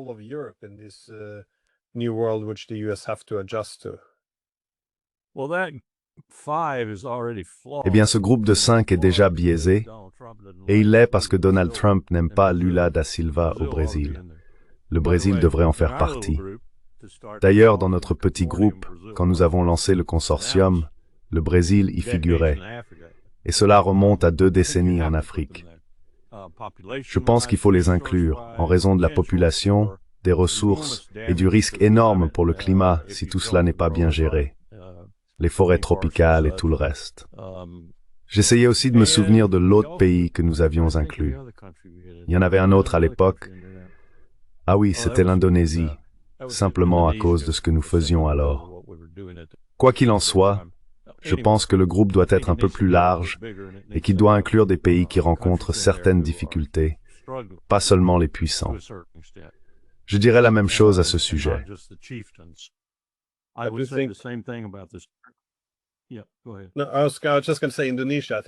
Eh bien, ce groupe de 5 est déjà biaisé, et il l'est parce que Donald Trump n'aime pas Lula da Silva au Brésil. Le Brésil devrait en faire partie. D'ailleurs, dans notre petit groupe, quand nous avons lancé le consortium, le Brésil y figurait. Et cela remonte à 2 décennies en Afrique. Je pense qu'il faut les inclure, en raison de la population, des ressources et du risque énorme pour le climat si tout cela n'est pas bien géré. Les forêts tropicales et tout le reste. J'essayais aussi de me souvenir de l'autre pays que nous avions inclus. Il y en avait un autre à l'époque. Ah oui, c'était l'Indonésie, simplement à cause de ce que nous faisions alors. Quoi qu'il en soit, je pense que le groupe doit être un peu plus large et qu'il doit inclure des pays qui rencontrent certaines difficultés, pas seulement les puissants. Je dirais la même chose à ce sujet.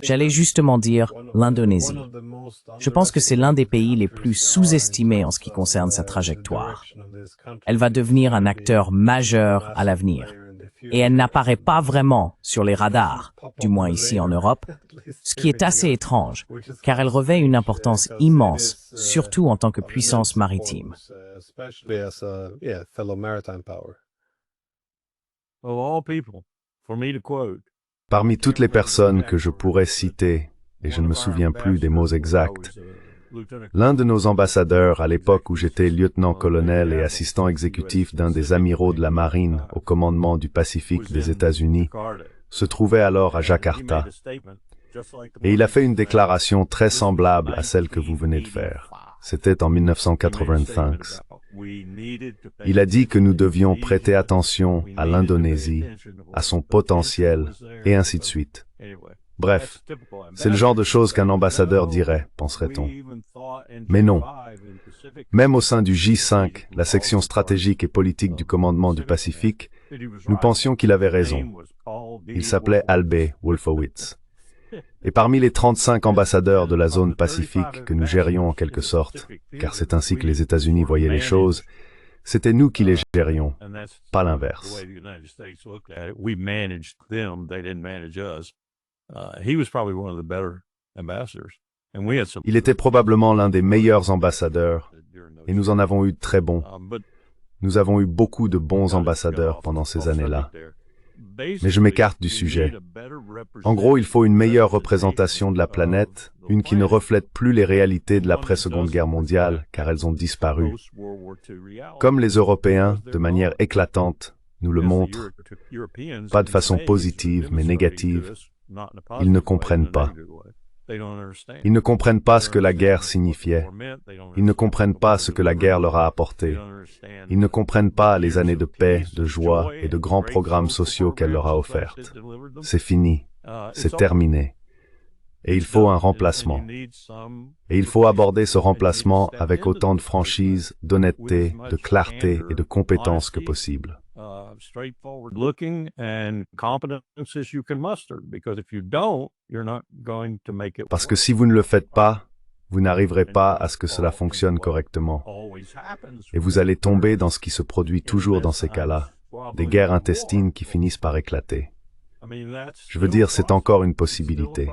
J'allais justement dire l'Indonésie. Je pense que c'est l'un des pays les plus sous-estimés en ce qui concerne sa trajectoire. Elle va devenir un acteur majeur à l'avenir. Et elle n'apparaît pas vraiment sur les radars, du moins ici en Europe, ce qui est assez étrange, car elle revêt une importance immense, surtout en tant que puissance maritime. Parmi toutes les personnes que je pourrais citer, et je ne me souviens plus des mots exacts, l'un de nos ambassadeurs, à l'époque où j'étais lieutenant-colonel et assistant exécutif d'un des amiraux de la marine au commandement du Pacifique des États-Unis, se trouvait alors à Jakarta. Et il a fait une déclaration très semblable à celle que vous venez de faire. C'était en 1985. Il a dit que nous devions prêter attention à l'Indonésie, à son potentiel, et ainsi de suite. Bref, c'est le genre de choses qu'un ambassadeur dirait, penserait-on. Mais non. Même au sein du J5, la section stratégique et politique du commandement du Pacifique, nous pensions qu'il avait raison. Il s'appelait Albé Wolfowitz. Et parmi les 35 ambassadeurs de la zone Pacifique que nous gérions en quelque sorte, car c'est ainsi que les États-Unis voyaient les choses, c'était nous qui les gérions, pas l'inverse. Il était probablement l'un des meilleurs ambassadeurs, et nous en avons eu de très bons. Nous avons eu beaucoup de bons ambassadeurs pendant ces années-là. Mais je m'écarte du sujet. En gros, il faut une meilleure représentation de la planète, une qui ne reflète plus les réalités de l'après-Seconde Guerre mondiale, car elles ont disparu. Comme les Européens, de manière éclatante, nous le montrent, pas de façon positive, mais négative, ils ne comprennent pas. Ils ne comprennent pas ce que la guerre signifiait. Ils ne comprennent pas ce que la guerre leur a apporté. Ils ne comprennent pas les années de paix, de joie et de grands programmes sociaux qu'elle leur a offertes. C'est fini. C'est terminé. Et il faut un remplacement. Et il faut aborder ce remplacement avec autant de franchise, d'honnêteté, de clarté et de compétence que possible. Parce que si vous ne le faites pas, vous n'arriverez pas à ce que cela fonctionne correctement. Et vous allez tomber dans ce qui se produit toujours dans ces cas-là, des guerres intestines qui finissent par éclater. Je veux dire, c'est encore une possibilité.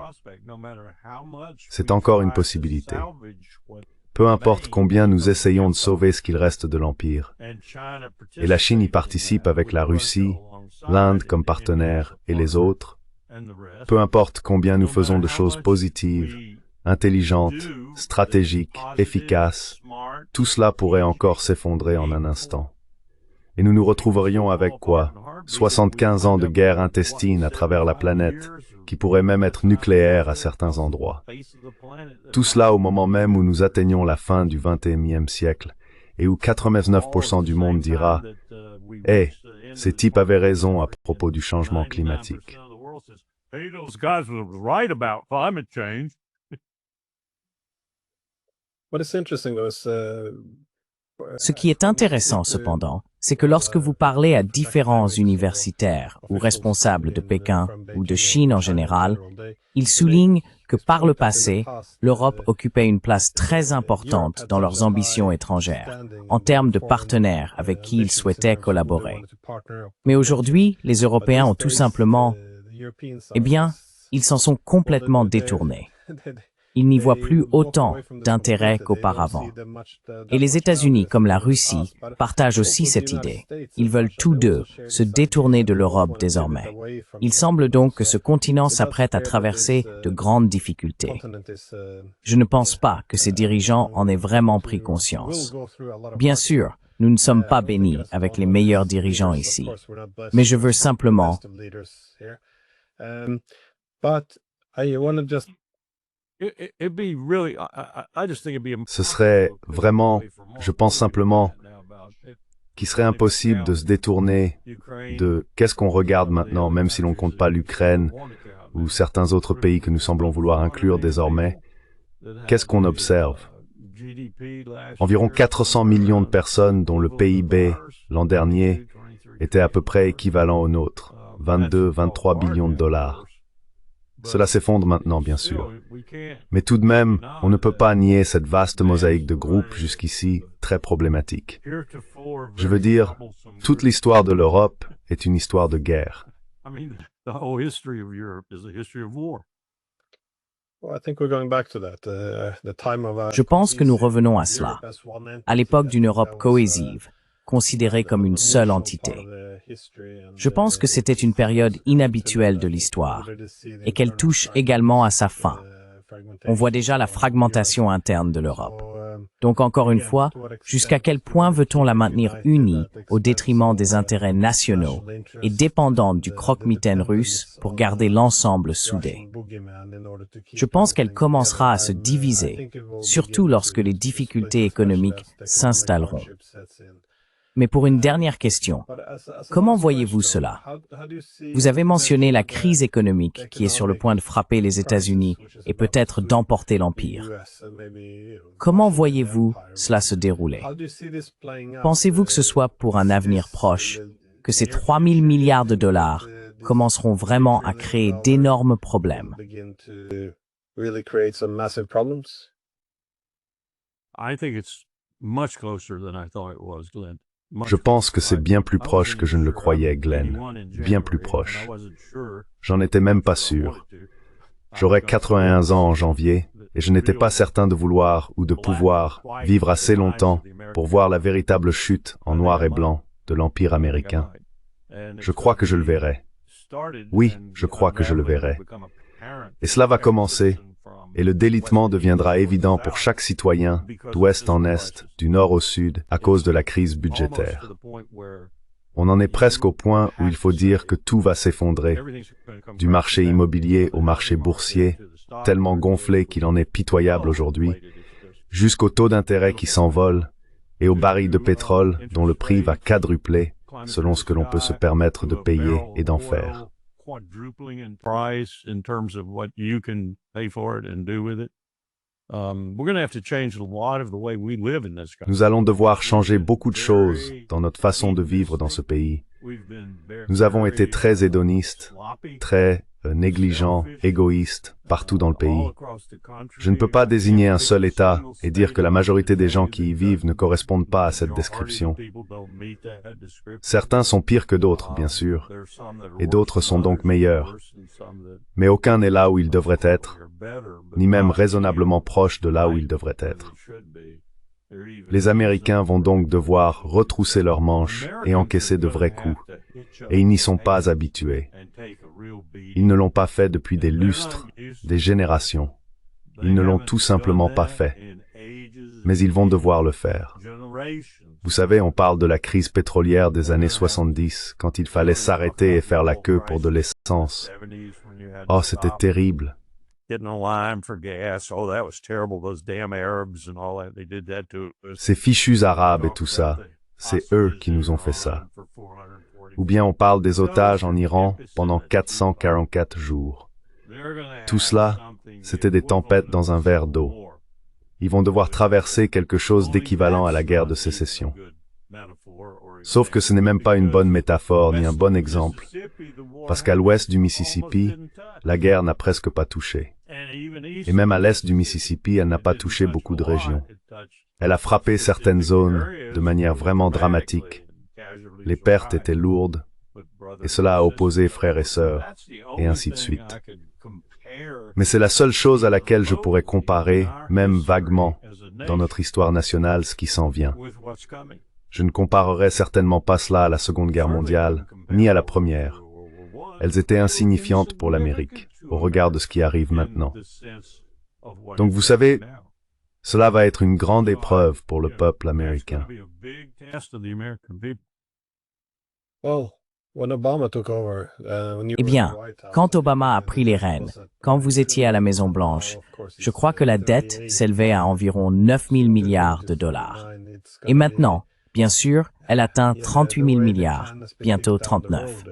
C'est encore une possibilité. Peu importe combien nous essayons de sauver ce qu'il reste de l'Empire. Et la Chine y participe avec la Russie, l'Inde comme partenaire et les autres. Peu importe combien nous faisons de choses positives, intelligentes, stratégiques, efficaces, tout cela pourrait encore s'effondrer en un instant. Et nous nous retrouverions avec quoi? 75 ans de guerre intestine à travers la planète, qui pourrait même être nucléaire à certains endroits. Tout cela au moment même où nous atteignons la fin du XXIe siècle, et où 99% du monde dira « Hey, ces types avaient raison à propos du changement climatique ». Hey, those guys were right about climate change. What is interesting though is, Ce qui est intéressant cependant, c'est que lorsque vous parlez à différents universitaires ou responsables de Pékin ou de Chine en général, ils soulignent que par le passé, l'Europe occupait une place très importante dans leurs ambitions étrangères, en termes de partenaires avec qui ils souhaitaient collaborer. Mais aujourd'hui, les Européens ont tout simplement, eh bien, ils s'en sont complètement détournés. Ils n'y voient plus autant d'intérêt qu'auparavant. Et les États-Unis, comme la Russie, partagent aussi cette idée. Ils veulent tous deux se détourner de l'Europe désormais. Il semble donc que ce continent s'apprête à traverser de grandes difficultés. Je ne pense pas que ces dirigeants en aient vraiment pris conscience. Bien sûr, nous ne sommes pas bénis avec les meilleurs dirigeants ici. Mais je veux simplement... Ce serait vraiment, je pense simplement, qu'il serait impossible de se détourner de qu'est-ce qu'on regarde maintenant, même si l'on ne compte pas l'Ukraine ou certains autres pays que nous semblons vouloir inclure désormais. Qu'est-ce qu'on observe? Environ 400 millions de personnes dont le PIB, l'an dernier, était à peu près équivalent au nôtre, 22-23 billions de dollars. Cela s'effondre maintenant, bien sûr. Mais tout de même, on ne peut pas nier cette vaste mosaïque de groupes jusqu'ici très problématique. Je veux dire, toute l'histoire de l'Europe est une histoire de guerre. Je pense que nous revenons à cela, à l'époque d'une Europe cohésive, considérée comme une seule entité. Je pense que c'était une période inhabituelle de l'histoire et qu'elle touche également à sa fin. On voit déjà la fragmentation interne de l'Europe. Donc encore une fois, jusqu'à quel point veut-on la maintenir unie au détriment des intérêts nationaux et dépendante du croque-mitaine russe pour garder l'ensemble soudé? Je pense qu'elle commencera à se diviser, surtout lorsque les difficultés économiques s'installeront. Mais pour une dernière question, comment voyez-vous cela? Vous avez mentionné la crise économique qui est sur le point de frapper les États-Unis et peut-être d'emporter l'Empire. Comment voyez-vous cela se dérouler? Pensez-vous que ce soit pour un avenir proche, que ces 3 000 milliards de dollars commenceront vraiment à créer d'énormes problèmes? Je pense que c'est bien plus proche que je ne le croyais, Glenn. Bien plus proche. J'en étais même pas sûr. J'aurais 81 ans en janvier, et je n'étais pas certain de vouloir ou de pouvoir vivre assez longtemps pour voir la véritable chute en noir et blanc de l'Empire américain. Je crois que je le verrai. Oui, je crois que je le verrai. Et cela va commencer, et le délitement deviendra évident pour chaque citoyen, d'ouest en est, du nord au sud, à cause de la crise budgétaire. On en est presque au point où il faut dire que tout va s'effondrer, du marché immobilier au marché boursier, tellement gonflé qu'il en est pitoyable aujourd'hui, jusqu'au taux d'intérêt qui s'envole, et au baril de pétrole dont le prix va quadrupler, selon ce que l'on peut se permettre de payer et d'en faire. Quadrupling in price in terms of what you can pay for it and do with it. We're going to have to change a lot of the way we live in this country. Nous allons devoir changer beaucoup de choses dans notre façon de vivre dans ce pays. Nous avons été très hédonistes, très négligents, égoïstes, partout dans le pays. Je ne peux pas désigner un seul État et dire que la majorité des gens qui y vivent ne correspondent pas à cette description. Certains sont pires que d'autres, bien sûr, et d'autres sont donc meilleurs. Mais aucun n'est là où il devrait être, ni même raisonnablement proche de là où il devrait être. Les Américains vont donc devoir retrousser leurs manches et encaisser de vrais coups, et ils n'y sont pas habitués. Ils ne l'ont pas fait depuis des lustres, des générations. Ils ne l'ont tout simplement pas fait. Mais ils vont devoir le faire. Vous savez, on parle de la crise pétrolière des années 70, quand il fallait s'arrêter et faire la queue pour de l'essence. Oh, c'était terrible. getting a line for gas. Oh, that was terrible. Those damn Arabs and all that. They did that to us. Ces fichus arabes et tout ça, c'est eux qui nous ont fait ça. Ou bien on parle des otages en Iran pendant 444 jours. Tout cela, c'était des tempêtes dans un verre d'eau. Ils vont devoir traverser quelque chose d'équivalent à la guerre de sécession. Sauf que ce n'est même pas une bonne métaphore ni un bon exemple, parce qu'à l'ouest du Mississippi, la guerre n'a presque pas touché. Et même à l'est du Mississippi, elle n'a pas touché beaucoup de régions. Elle a frappé certaines zones de manière vraiment dramatique. Les pertes étaient lourdes, et cela a opposé frères et sœurs, et ainsi de suite. Mais c'est la seule chose à laquelle je pourrais comparer, même vaguement, dans notre histoire nationale, ce qui s'en vient. Je ne comparerai certainement pas cela à la Seconde Guerre mondiale, ni à la Première. Elles étaient insignifiantes pour l'Amérique, au regard de ce qui arrive maintenant. Donc vous savez, cela va être une grande épreuve pour le peuple américain. Eh bien, quand Obama a pris les rênes, quand vous étiez à la Maison-Blanche, je crois que la dette s'élevait à environ 9 000 milliards de dollars. Et maintenant, bien sûr, elle atteint 38 000 milliards, bientôt 39.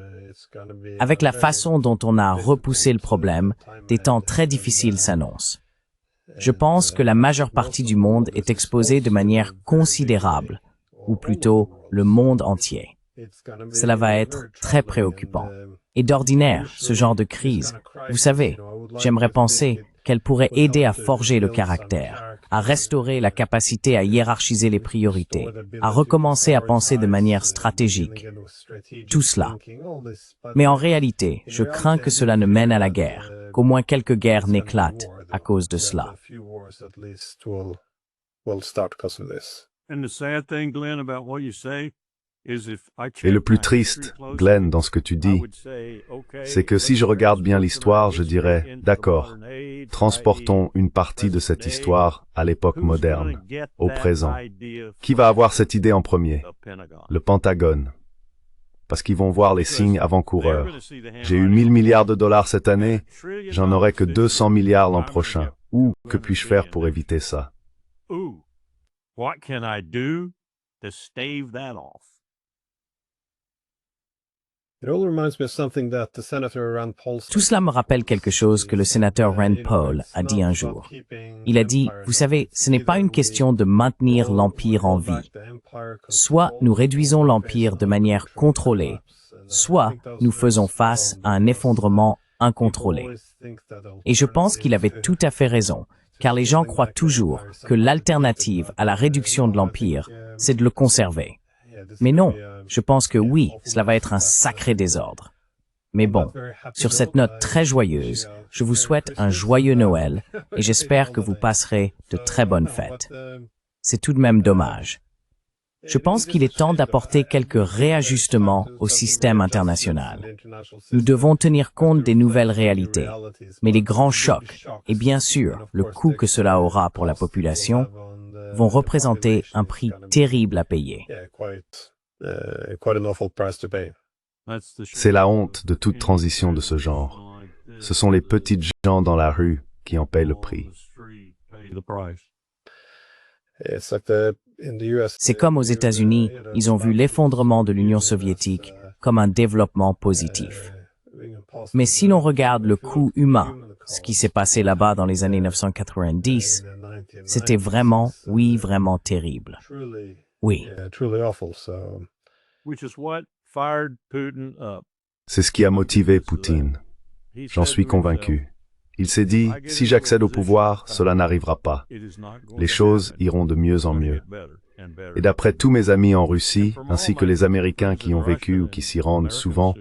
Avec la façon dont on a repoussé le problème, des temps très difficiles s'annoncent. Je pense que la majeure partie du monde est exposée de manière considérable, ou plutôt le monde entier. Cela va être très préoccupant. Et d'ordinaire, ce genre de crise, vous savez, j'aimerais penser qu'elle pourrait aider à forger le caractère, à restaurer la capacité à hiérarchiser les priorités, à recommencer à penser de manière stratégique. Tout cela. Mais en réalité, je crains que cela ne mène à la guerre, qu'au moins quelques guerres n'éclatent à cause de cela. And the sad thing, Glenn, about what you say, Et le plus triste, Glenn, dans ce que tu dis, c'est que si je regarde bien l'histoire, je dirais, d'accord, transportons une partie de cette histoire à l'époque moderne, au présent. Qui va avoir cette idée en premier? Le Pentagone. Parce qu'ils vont voir les signes avant-coureurs. J'ai eu 1 000 milliards de dollars cette année, j'en aurai que 200 milliards l'an prochain. Ou que puis-je faire pour éviter ça? What can I do to stave that off? Tout cela me rappelle quelque chose que le sénateur Rand Paul a dit un jour. Il a dit, vous savez, ce n'est pas une question de maintenir l'Empire en vie. Soit nous réduisons l'Empire de manière contrôlée, soit nous faisons face à un effondrement incontrôlé. Et je pense qu'il avait tout à fait raison, car les gens croient toujours que l'alternative à la réduction de l'Empire, c'est de le conserver. Mais non, je pense que oui, cela va être un sacré désordre. Mais bon, sur cette note très joyeuse, je vous souhaite un joyeux Noël et j'espère que vous passerez de très bonnes fêtes. C'est tout de même dommage. Je pense qu'il est temps d'apporter quelques réajustements au système international. Nous devons tenir compte des nouvelles réalités, mais les grands chocs, et bien sûr le coût que cela aura pour la population, vont représenter un prix terrible à payer. C'est la honte de toute transition de ce genre. Ce sont les petites gens dans la rue qui en payent le prix. C'est comme aux États-Unis, ils ont vu l'effondrement de l'Union soviétique comme un développement positif. Mais si l'on regarde le coût humain, ce qui s'est passé là-bas dans les années 1990, c'était vraiment, oui, vraiment terrible. Oui. C'est ce qui a motivé Poutine. J'en suis convaincu. Il s'est dit, si j'accède au pouvoir, cela n'arrivera pas. Les choses iront de mieux en mieux. Et d'après tous mes amis en Russie, ainsi que les Américains qui y ont vécu ou qui s'y rendent souvent,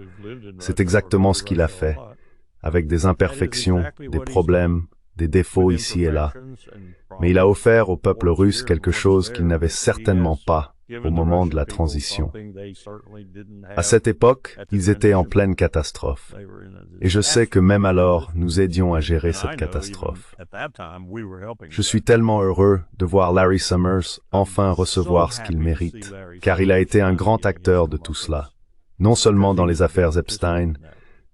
c'est exactement ce qu'il a fait, avec des imperfections, des problèmes, des défauts ici et là. Mais il a offert au peuple russe quelque chose qu'il n'avait certainement pas au moment de la transition. À cette époque, ils étaient en pleine catastrophe. Et je sais que même alors, nous aidions à gérer cette catastrophe. Je suis tellement heureux de voir Larry Summers enfin recevoir ce qu'il mérite, car il a été un grand acteur de tout cela. Non seulement dans les affaires Epstein,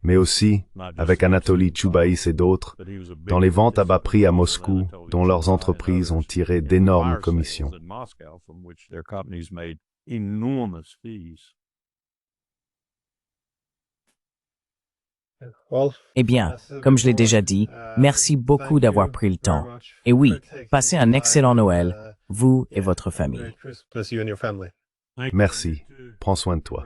mais aussi avec Anatoly Chubais et d'autres, dans les ventes à bas prix à Moscou, dont leurs entreprises ont tiré d'énormes commissions. Eh bien, comme je l'ai déjà dit, merci beaucoup d'avoir pris le temps. Et oui, passez un excellent Noël, vous et votre famille. Merci. Prends soin de toi.